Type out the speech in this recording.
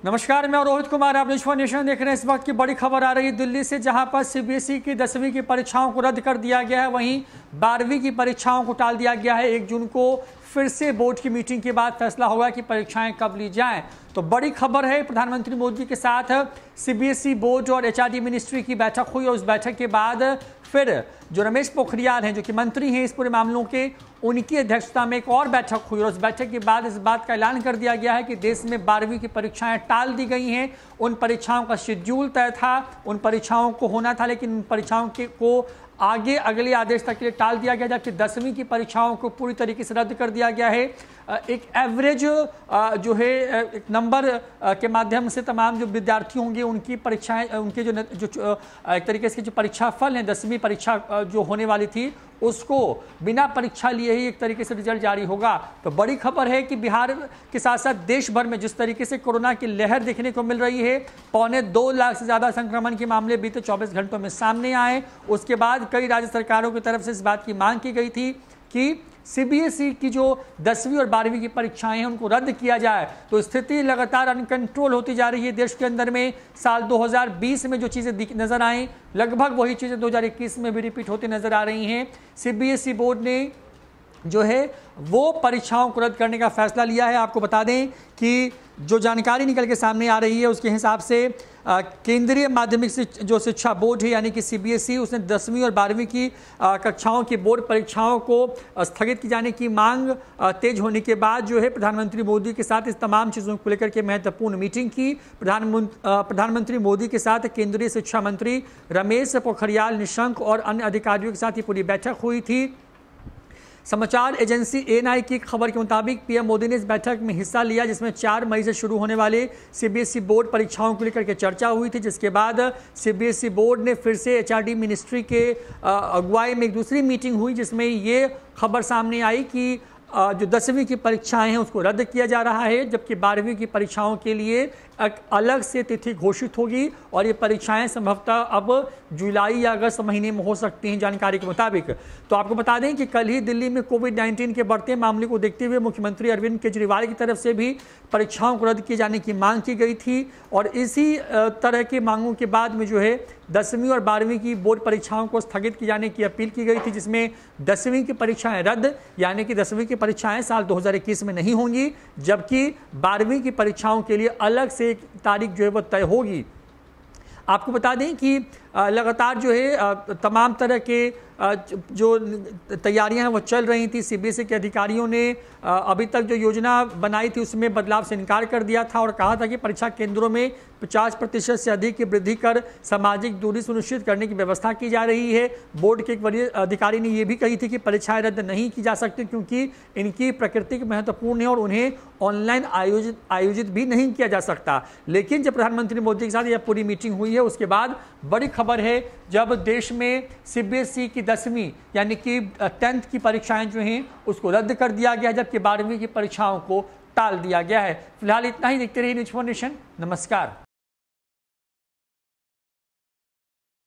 नमस्कार, मैं रोहित कुमार। आप न्यूज़ नेशन देख रहे हैं। इस वक्त की बड़ी खबर आ रही है दिल्ली से, जहां पर सीबीएसई की 10वीं की परीक्षाओं को रद्द कर दिया गया है। वहीं 12वीं की परीक्षाओं को टाल दिया गया है। 1 जून को फिर से बोर्ड की मीटिंग के बाद फैसला होगा कि परीक्षाएं कब ली जाएं। तो बड़ी खबर है, प्रधानमंत्री मोदी के साथ सीबीएसई बोर्ड और एचआरडी मिनिस्ट्री की बैठक हुई और उस बैठक के बाद फिर जो रमेश पोखरियाल हैं, जो कि मंत्री हैं इस पूरे मामलों के, उनकी अध्यक्षता में एक और बैठक हुई और उस बैठक के बाद इस बात का ऐलान कर दिया गया है कि देश में 12वीं की परीक्षाएं टाल दी गई हैं। उन परीक्षाओं का शेड्यूल तय था, उन परीक्षाओं को होना था, लेकिन उन परीक्षाओं को आगे अगले आदेश तक के लिए टाल दिया गया, जबकि 10वीं की परीक्षाओं को पूरी तरीके से रद्द कर दिया गया है। एक एवरेज जो है एक नंबर के माध्यम से तमाम जो विद्यार्थी होंगे उनकी परीक्षाएं, उनके जो एक तरीके से जो परीक्षा फल है, 10वीं परीक्षा जो होने वाली थी उसको बिना परीक्षा लिए ही एक तरीके से रिजल्ट जारी होगा। तो बड़ी खबर है कि बिहार के साथ साथ देश भर में जिस तरीके से कोरोना की लहर देखने को मिल रही है, 2.25 लाख से ज़्यादा संक्रमण के मामले बीते 24 घंटों में सामने आए। उसके बाद कई राज्य सरकारों की तरफ से इस बात की मांग की गई थी कि सीबीएसई की जो 10वीं और 12वीं की परीक्षाएं हैं उनको रद्द किया जाए। तो स्थिति लगातार अनकंट्रोल होती जा रही है देश के अंदर में। साल 2020 में जो चीज़ें नजर आई, लगभग वही चीज़ें 2021 में भी रिपीट होती नजर आ रही हैं। सीबीएसई बोर्ड ने जो है वो परीक्षाओं को रद्द करने का फैसला लिया है। आपको बता दें कि जो जानकारी निकल के सामने आ रही है उसके हिसाब से केंद्रीय माध्यमिक जो शिक्षा बोर्ड है यानी कि सीबीएसई, उसने 10वीं और 12वीं की कक्षाओं की बोर्ड परीक्षाओं को स्थगित किए जाने की मांग तेज होने के बाद जो है प्रधानमंत्री मोदी के साथ इस तमाम चीज़ों को लेकर के महत्वपूर्ण मीटिंग की। प्रधानमंत्री मोदी के साथ केंद्रीय शिक्षा मंत्री रमेश पोखरियाल निशंक और अन्य अधिकारियों के साथ ये पूरी बैठक हुई थी। समाचार एजेंसी एएनआई की खबर के मुताबिक पीएम मोदी ने इस बैठक में हिस्सा लिया, जिसमें 4 मई से शुरू होने वाले सीबीएसई बोर्ड परीक्षाओं को लेकर के चर्चा हुई थी, जिसके बाद सीबीएसई बोर्ड ने फिर से एचआरडी मिनिस्ट्री के अगुवाई में एक दूसरी मीटिंग हुई, जिसमें ये खबर सामने आई कि जो 10वीं की परीक्षाएं हैं उसको रद्द किया जा रहा है, जबकि 12वीं की परीक्षाओं के लिए एक अलग से तिथि घोषित होगी और ये परीक्षाएं संभवतः अब जुलाई या अगस्त महीने में हो सकती हैं जानकारी के मुताबिक। तो आपको बता दें कि कल ही दिल्ली में कोविड-19 के बढ़ते मामले को देखते हुए मुख्यमंत्री अरविंद केजरीवाल की तरफ से भी परीक्षाओं को रद्द किए जाने की मांग की गई थी और इसी तरह की मांगों के बाद में जो है 10वीं और 12वीं की बोर्ड परीक्षाओं को स्थगित किए जाने की अपील की गई थी, जिसमें 10वीं की परीक्षाएं रद्द यानी कि 10वीं की परीक्षाएं साल 2021 में नहीं होंगी, जबकि 12वीं की परीक्षाओं के लिए अलग से एक तारीख जो है वो तय होगी। आपको बता दें कि लगातार जो है तमाम तरह के जो तैयारियां हैं वो चल रही थी। सीबीएसई के अधिकारियों ने अभी तक जो योजना बनाई थी उसमें बदलाव से इनकार कर दिया था और कहा था कि परीक्षा केंद्रों में 50% से अधिक की वृद्धि कर सामाजिक दूरी सुनिश्चित करने की व्यवस्था की जा रही है। बोर्ड के एक वरीय अधिकारी ने यह भी कही थी कि परीक्षाएं रद्द नहीं की जा सकती क्योंकि इनकी प्रकृति महत्वपूर्ण है और उन्हें ऑनलाइन आयोजित भी नहीं किया जा सकता। लेकिन जब प्रधानमंत्री मोदी के साथ यह पूरी मीटिंग हुई है उसके बाद बड़ी खबर है, जब देश में सीबीएसई की 10वीं यानी कि 10th की परीक्षाएं जो हैं उसको रद्द कर दिया गया, जबकि 12वीं की परीक्षाओं को टाल दिया गया है। फिलहाल इतना ही। देखते रहिए न्यूज़ नेशन। नमस्कार।